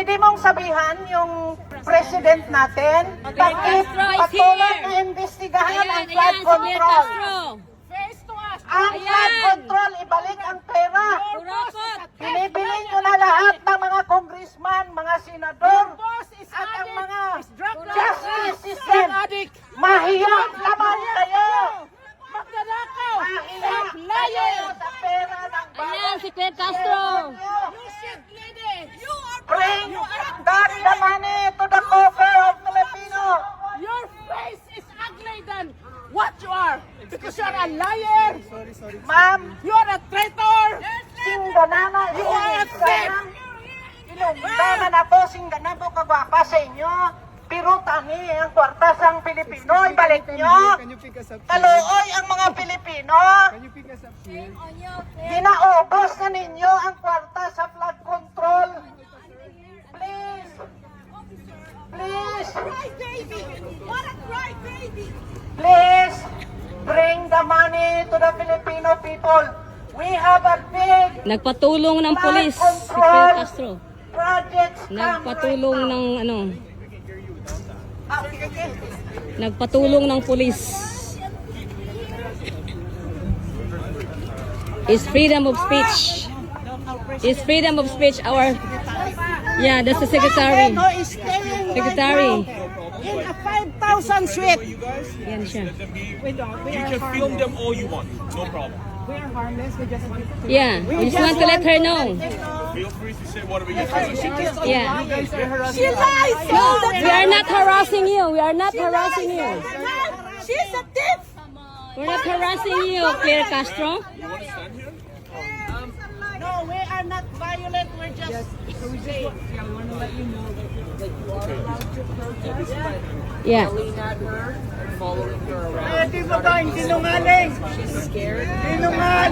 pwede mong sabihan yung president natin, bakit patuloy na imbestigahan ang flood control. Ang flood control, ibalik ang pera. Binibili nyo na lahat ng mga congressman, mga senador, at ang mga justice system. Mahiyang naman kayo! Mahiyang kayo sa pera ng Ayan, si Claire Castro. Bring back the money to the coffers of Filipino. Your face is ugly than what you are. Because you're a liar. Ma'am, You're a traitor. singganana, You are a thief. Ilungdanan ako, singganan ko kagwapa sa inyo. Pero tani, ang kwarta sang Pilipino, ibalik nyo. Kaluoy ang mga Pilipino. Ginaubos na ninyo ang kwarta sa flood control. Please. Please. Please. Bring the money to the Filipino people. We have a big Nagpatulong ng flood pulis si Claire control Castro. projects. Nagpatulong come right ng ano, now. Okay. nagpatulong ng pulis. Is freedom of speech. Is freedom of speech our... Yeah, that's the secretary. Who is staying Secretary. right now in a 5,000 suite. Yan siya. We don't. We You are can film harmless. them all you want, no problem. We are harmless. We just want to. Yeah, we just want to let her know. Feel free to say whatever you think. Yeah. She lies all the We are not harassing you. We are not harassing you. She's a thief. We're not harassing you, Claire Castro. You want to stand here? No, we are not violent. We're just saying. Yeah. Di ba ba, sinungaling? She's scared. Sinungaling.